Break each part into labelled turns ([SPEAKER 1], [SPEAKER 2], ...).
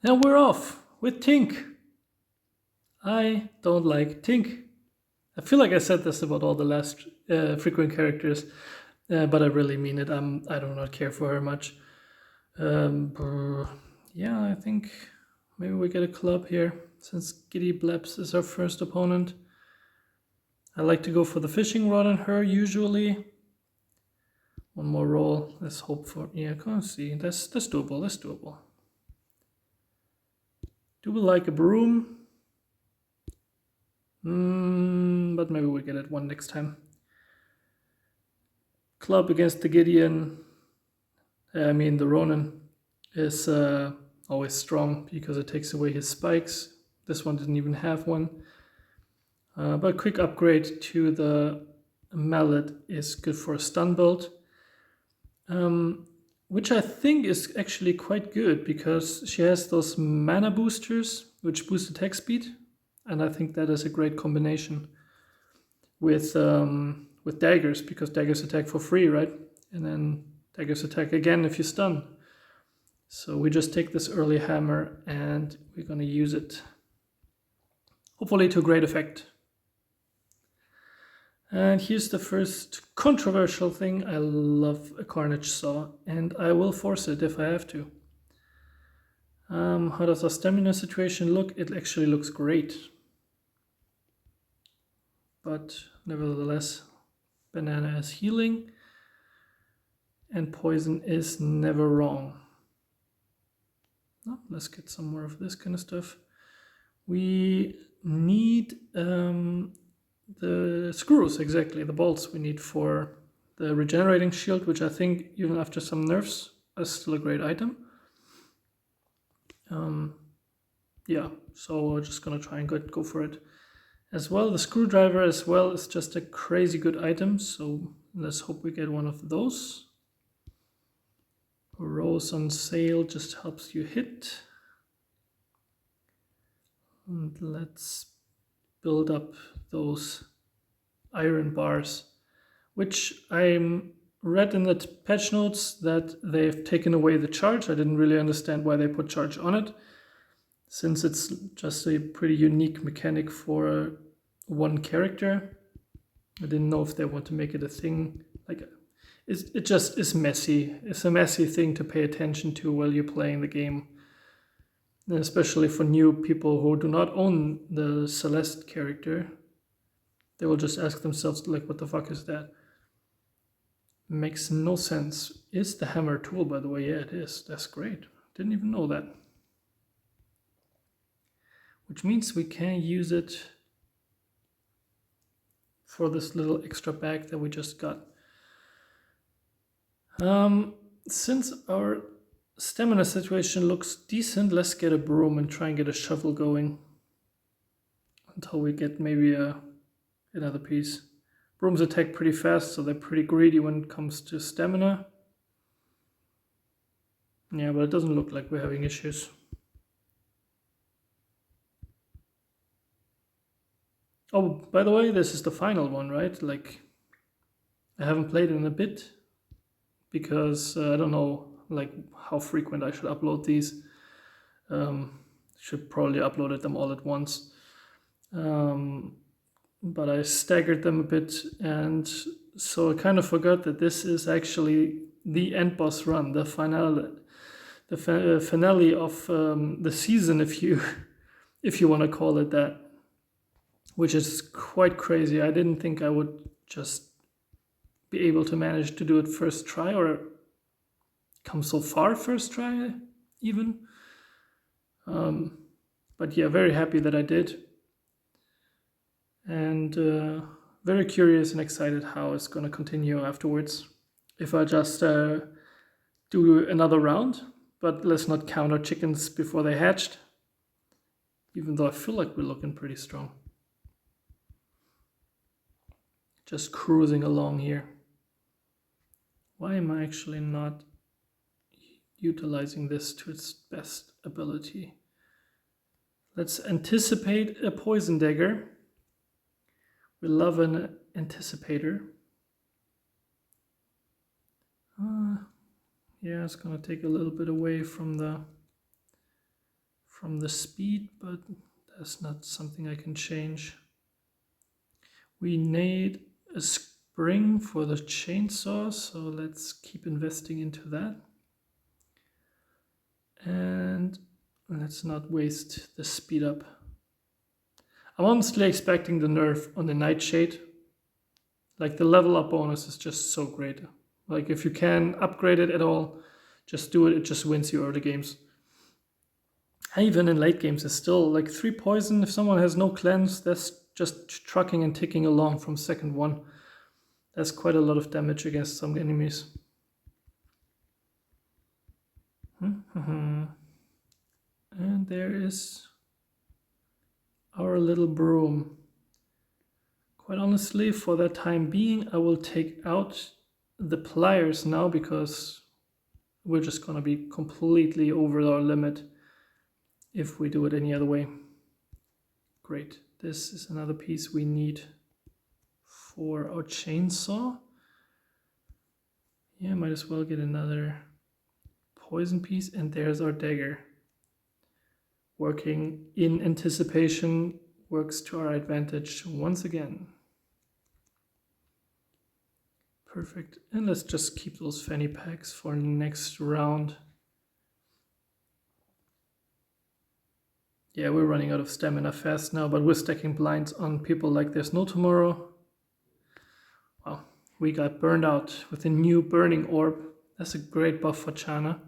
[SPEAKER 1] And we're off with Tink. I don't like Tink. I feel like I said this about all the last frequent characters, but I really mean it. I do not care for her much. Yeah, I think maybe we get a club here since Giddy Bleps is our first opponent. I like to go for the fishing rod on her usually. One more roll. Let's hope for. Yeah, come on, see. That's doable. That's doable. Do we like a broom? But maybe we get it one next time. Club against the Gideon, the Ronin, is always strong because it takes away his spikes. This one didn't even have one. But quick upgrade to the mallet is good for a stun build, which I think is actually quite good because she has those mana boosters which boost attack speed, and I think that is a great combination with daggers, because daggers attack for free, right? And then daggers attack again if you stun. So we just take this early hammer and we're gonna use it, hopefully to great effect. And here's the first controversial thing. I love a Carnage Saw, and I will force it if I have to. How does our stamina situation look? It actually looks great. But nevertheless, banana is healing, and poison is never wrong. Oh, let's get some more of this kind of stuff. We need the screws, exactly, the bolts we need for the regenerating shield, which I think even after some nerfs is still a great item. Yeah, so we're just gonna try and go for it. As well, the screwdriver as well is just a crazy good item, so let's hope we get one of those. Rose on sale just helps you hit. And let's build up those iron bars, which I read in the patch notes that they've taken away the charge. I didn't really understand why they put charge on it, since it's just a pretty unique mechanic for one character. I didn't know if they want to make it a thing. Like, it just is messy. It's a messy thing to pay attention to while you're playing the game. And especially for new people who do not own the Celeste character, they will just ask themselves, like, what the fuck is that? Makes no sense. Is the hammer a tool, by the way? Yeah, it is. That's great. Didn't even know that. Which means we can use it for this little extra bag that we just got. Since our stamina situation looks decent, let's get a broom and try and get a shovel going until we get maybe another piece. Brooms attack pretty fast, so they're pretty greedy when it comes to stamina. Yeah, but it doesn't look like we're having issues. Oh, by the way, this is the final one, right? Like, I haven't played it in a bit because I don't know like how frequent I should upload these. Should probably upload them all at once. But I staggered them a bit, and so I kind of forgot that this is actually the end boss run, the finale, finale of the season, if you want to call it that, which is quite crazy. I didn't think I would just be able to manage to do it first try, or come so far first try even. But yeah, very happy that I did, and very curious and excited how it's going to continue afterwards. If I just do another round, but let's not count our chickens before they hatched, even though I feel like we're looking pretty strong. Just cruising along here. Why am I actually not utilizing this to its best ability? Let's anticipate a poison dagger. We love an anticipator. Yeah, it's gonna take a little bit away from the from the speed, but that's not something I can change. We need a spring for the chainsaw, so let's keep investing into that. And let's not waste the speed up. I'm honestly expecting the nerf on the Nightshade. Like the level up bonus is just so great. Like if you can upgrade it at all, just do it. It just wins you early games. And even in late games, it's still like 3 poison. If someone has no cleanse, that's just trucking and ticking along from second 1. That's quite a lot of damage against some enemies. And there is our little broom. Quite honestly, for the time being, I will take out the pliers now because we're just going to be completely over our limit if we do it any other way. Great. This is another piece we need for our chainsaw. Yeah, might as well get another poison piece, and there's our dagger. Working in anticipation works to our advantage once again. Perfect. And let's just keep those fanny packs for next round. Yeah, we're running out of stamina fast now, but we're stacking blinds on people like there's no tomorrow. Wow, we got burned out with a new burning orb. That's a great buff for Chana.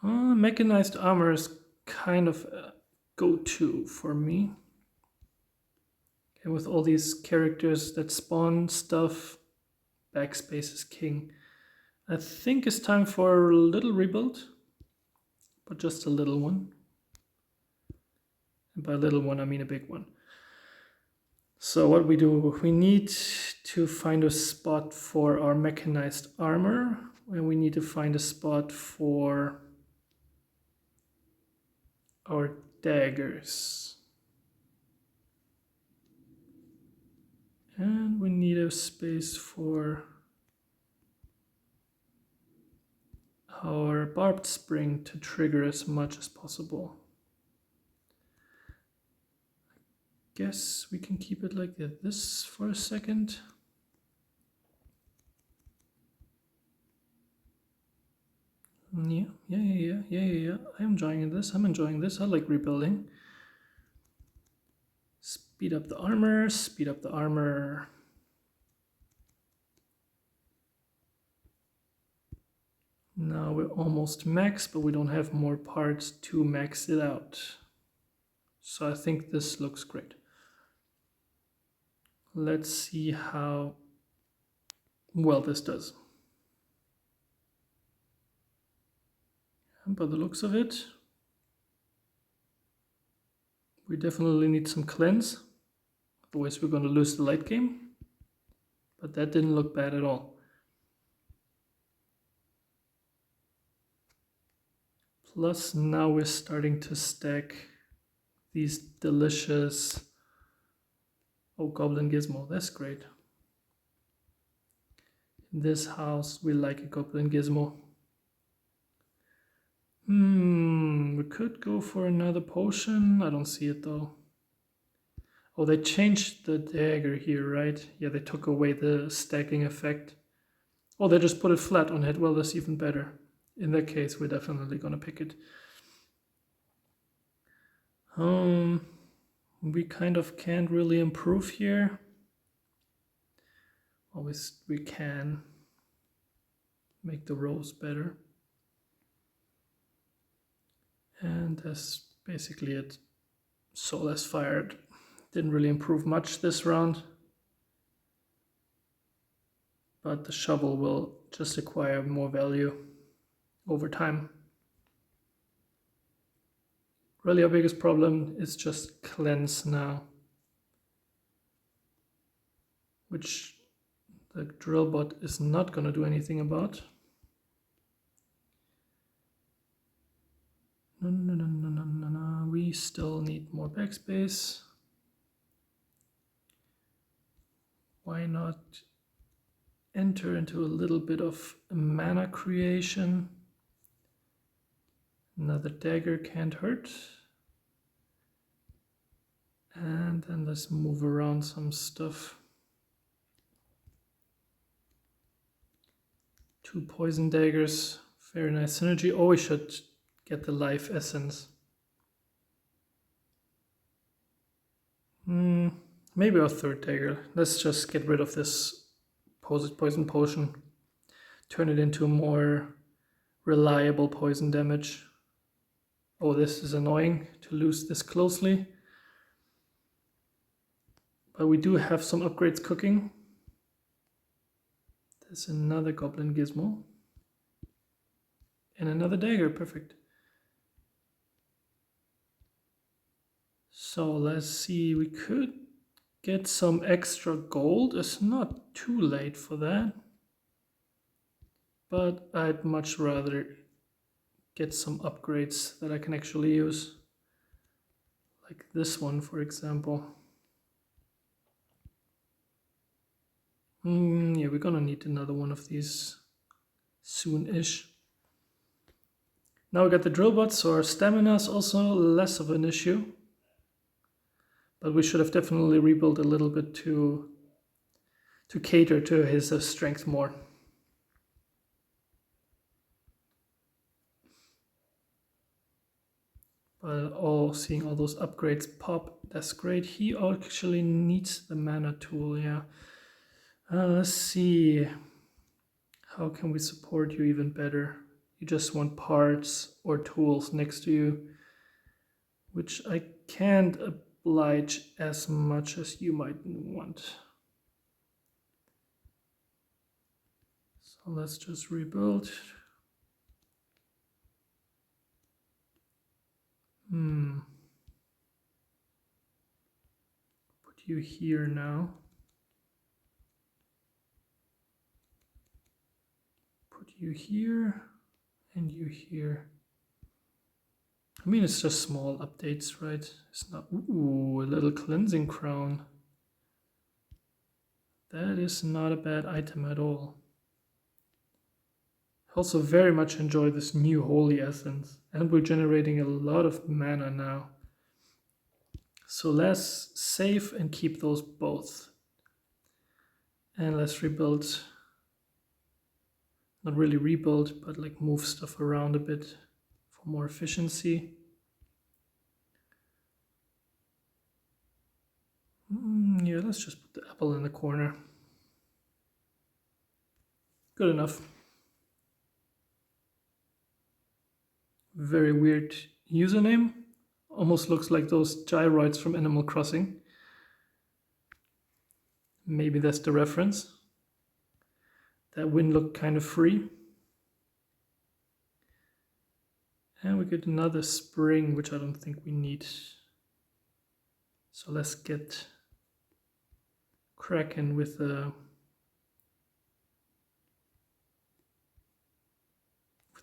[SPEAKER 1] Mechanized armor is kind of a go-to for me. And with all these characters that spawn stuff, backspace is king. I think it's time for a little rebuild, but just a little one. And by little one, I mean a big one. So what we do, we need to find a spot for our mechanized armor, and we need to find a spot for our daggers. And we need a space for our barbed spring to trigger as much as possible. I guess we can keep it like this for a second. Yeah. I'm enjoying this. I like rebuilding. Speed up the armor. Now we're almost max, but we don't have more parts to max it out. So I think this looks great. Let's see how well this does. And by the looks of it, we definitely need some cleanse. Otherwise we're going to lose the late game. But that didn't look bad at all. Plus now we're starting to stack these delicious... Oh, Goblin Gizmo, that's great. In this house we like a Goblin Gizmo. We could go for another potion. I don't see it though. Oh, they changed the dagger here, right? Yeah, they took away the stacking effect. Oh, they just put it flat on it. Well, that's even better. In that case, we're definitely gonna pick it. We kind of can't really improve here. Always we can make the rows better. And that's basically it. Soul has fired. Didn't really improve much this round. But the shovel will just acquire more value over time. Really our biggest problem is just cleanse now, which the drill bot is not going to do anything about. No. We still need more backspace. Why not enter into a little bit of mana creation Another dagger can't hurt. And then let's move around some stuff. 2 poison daggers. Very nice synergy. Oh, we should get the life essence. Maybe our 3rd dagger. Let's just get rid of this poison potion. Turn it into more reliable poison damage. Oh, this is annoying to lose this closely. But we do have some upgrades cooking. There's another goblin gizmo. And another dagger, perfect. So let's see, we could get some extra gold. It's not too late for that. But I'd much rather get some upgrades that I can actually use. Like this one, for example. Yeah, we're gonna need another one of these soon-ish. Now we got the drill bot, so our stamina is also less of an issue. But we should have definitely rebuilt a little bit to cater to his strength more. But seeing all those upgrades pop, that's great. He actually needs the mana tool, yeah. Let's see. How can we support you even better? You just want parts or tools next to you, which I can't oblige as much as you might want. So let's just rebuild. Put you here now. Put you here and you here. I mean, it's just small updates, right? It's not... Ooh, a little cleansing crown. That is not a bad item at all. I also very much enjoy this new holy essence, and we're generating a lot of mana now. So let's save and keep those both. And let's rebuild. Not really rebuild, but like move stuff around a bit for more efficiency. Yeah, let's just put the apple in the corner. Good enough. Very weird username. Almost looks like those gyroids from Animal Crossing. Maybe that's the reference. That win looked kind of free. And we get another spring, which I don't think we need. So let's get cracking with the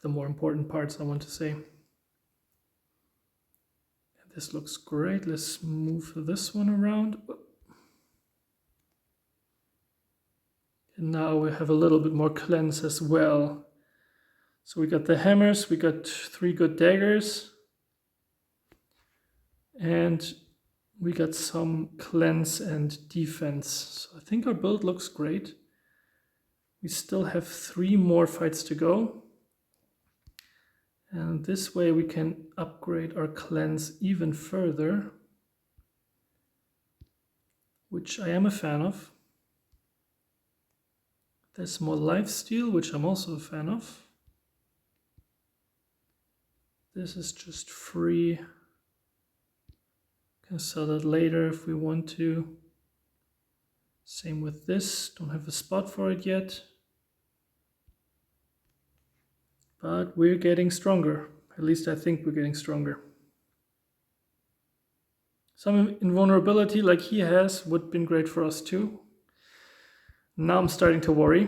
[SPEAKER 1] more important parts, I want to say. And this looks great. Let's move this one around. And now we have a little bit more cleanse as well. So we got the hammers, we got 3 good daggers. And we got some cleanse and defense. So I think our build looks great. We still have 3 more fights to go. And this way we can upgrade our cleanse even further, which I am a fan of. There's more lifesteal, which I'm also a fan of. This is just free. Can sell that later if we want to. Same with this, don't have a spot for it yet. But we're getting stronger. At least I think we're getting stronger. Some invulnerability like he has would have been great for us too. Now I'm starting to worry.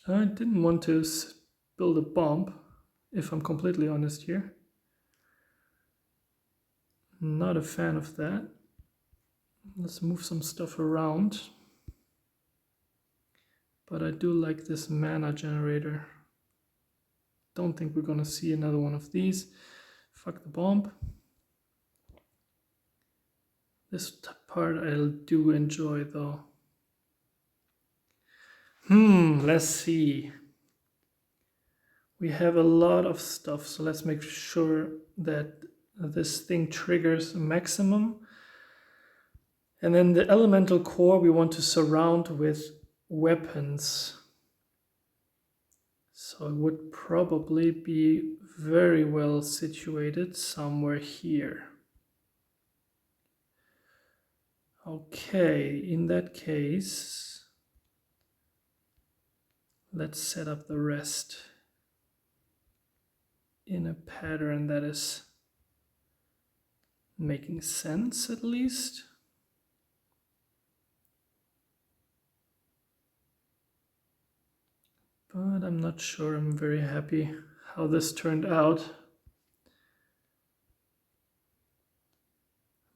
[SPEAKER 1] I didn't want to build a bomb, if I'm completely honest here. Not a fan of that. Let's move some stuff around. But I do like this mana generator. Don't think we're gonna see another one of these. Fuck the bomb. This part I do enjoy though. Let's see. We have a lot of stuff, so let's make sure that this thing triggers maximum. And then the elemental core we want to surround with weapons. So it would probably be very well situated somewhere here. Okay, in that case, let's set up the rest in a pattern that is making sense at least. But I'm not sure I'm very happy how this turned out.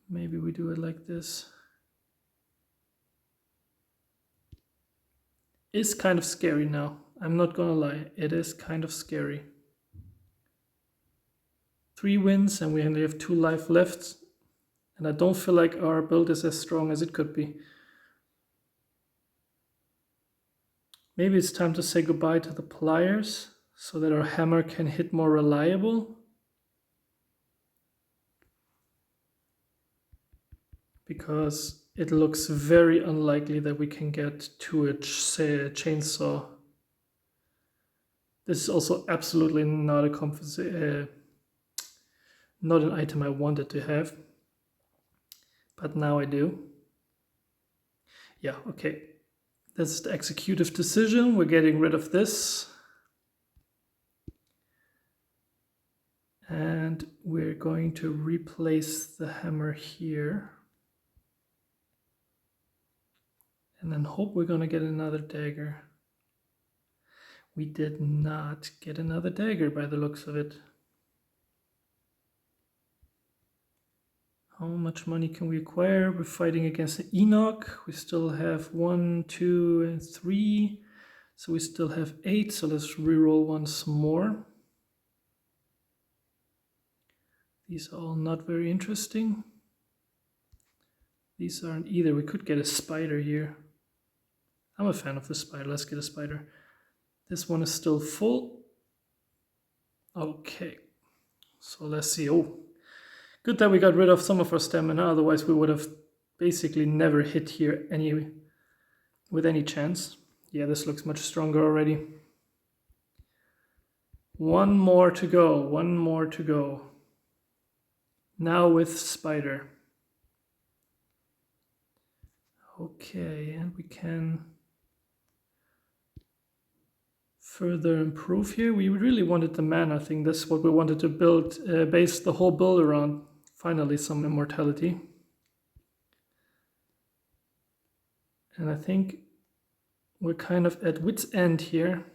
[SPEAKER 1] Maybe we do it like this. It's kind of scary now. I'm not gonna lie, it is kind of scary. 3 wins and we only have 2 life left. And I don't feel like our build is as strong as it could be. Maybe it's time to say goodbye to the pliers so that our hammer can hit more reliable. Because it looks very unlikely that we can get to a chainsaw. This is also absolutely not a not an item I wanted to have. But now I do. Yeah, okay. This is the executive decision. We're getting rid of this. And we're going to replace the hammer here. And then hope we're going to get another dagger. We did not get another dagger by the looks of it. How much money can we acquire? We're fighting against the Enoch. We still have 1, 2, and 3. So we still have 8. So let's reroll once more. These are all not very interesting. These aren't either. We could get a spider here. I'm a fan of the spider. Let's get a spider. This one is still full. Okay. So let's see. Oh. Good that we got rid of some of our stamina, otherwise we would have basically never hit here with any chance. Yeah, this looks much stronger already. One more to go, one more to go. Now with spider. Okay, and we can further improve here. We really wanted the mana thing. That's what we wanted to build, base the whole build around. Finally, some immortality. And I think we're kind of at wit's end here.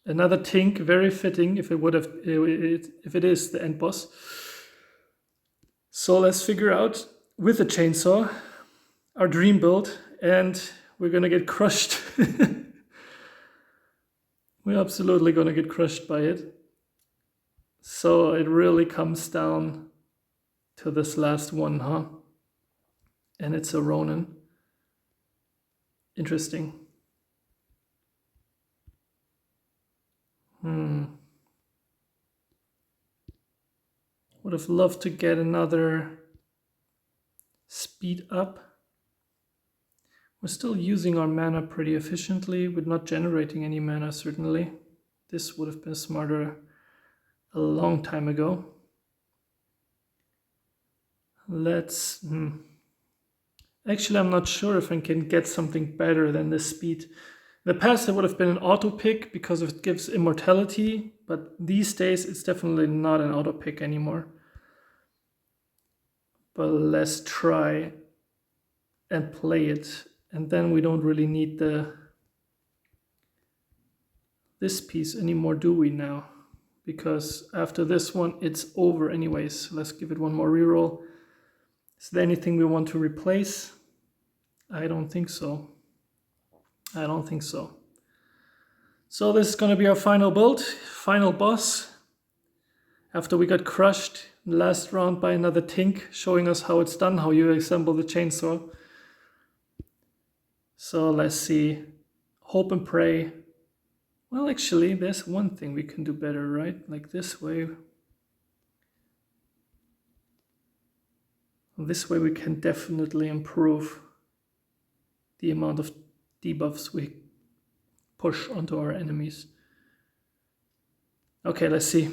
[SPEAKER 1] Another Tink, very fitting if it is the end boss. So let's figure out with the chainsaw our dream build, and we're gonna get crushed. We're absolutely gonna get crushed by it. So it really comes down to this last one, huh? And it's a Ronin. Interesting. Would have loved to get another speed up. We're still using our mana pretty efficiently. We're not generating any mana, certainly. This would have been smarter a long time ago. Let's... Actually, I'm not sure if I can get something better than this speed. In the past, it would have been an auto pick because it gives immortality, but these days, it's definitely not an auto pick anymore. But let's try and play it. And then we don't really need this piece anymore, do we now? Because after this one, it's over anyways. Let's give it one more reroll. Is there anything we want to replace? I don't think so. I don't think so. So this is going to be our final build, final boss. After we got crushed in the last round by another Tink, showing us how it's done, how you assemble the chainsaw. So let's see. Hope and pray. Well, actually, there's one thing we can do better, right? Like this way. This way we can definitely improve the amount of debuffs we push onto our enemies. Okay, let's see.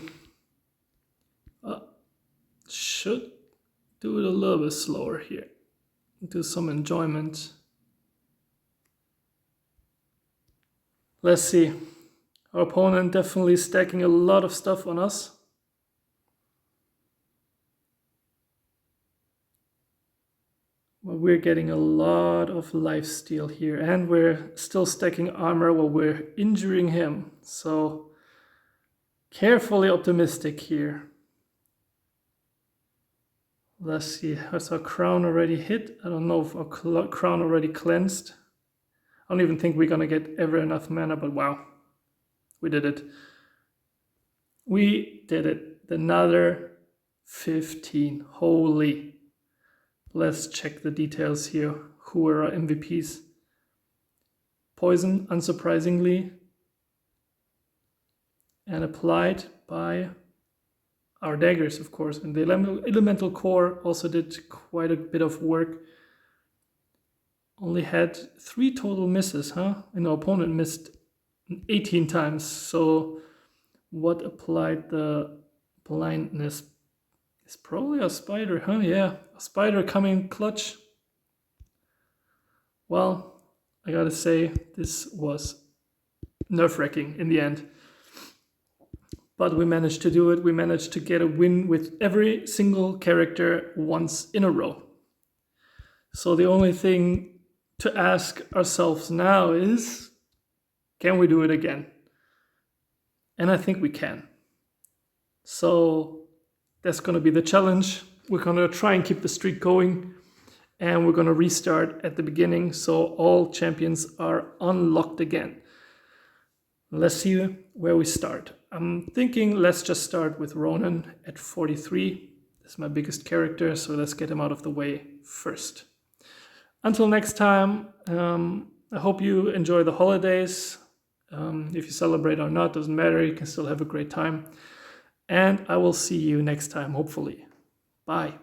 [SPEAKER 1] Should do it a little bit slower here. Do some enjoyment. Let's see. Our opponent definitely stacking a lot of stuff on us. Well, we're getting a lot of lifesteal here, and we're still stacking armor while we're injuring him. So carefully optimistic here. Let's see, has our crown already hit? I don't know if our crown already cleansed. I don't even think we're gonna get ever enough mana, but wow, we did it. We did it. Another 15, holy. Let's check the details here. Who are our MVPs? Poison, unsurprisingly. And applied by our daggers, of course. And the elemental core also did quite a bit of work. Only had 3 total misses, huh? And our opponent missed 18 times. So what applied the blindness? It's probably a spider, huh? Yeah, a spider coming clutch. Well, I gotta say, this was nerve-wracking in the end. But we managed to do it. We managed to get a win with every single character once in a row. So the only thing to ask ourselves now is, can we do it again? And I think we can. So that's going to be the challenge. We're going to try and keep the streak going, and we're going to restart at the beginning so all champions are unlocked again. Let's see where we start. I'm thinking let's just start with Ronan at 43. That's my biggest character, so let's get him out of the way first. Until next time, I hope you enjoy the holidays. If you celebrate or not, doesn't matter. You can still have a great time. And I will see you next time, hopefully. Bye.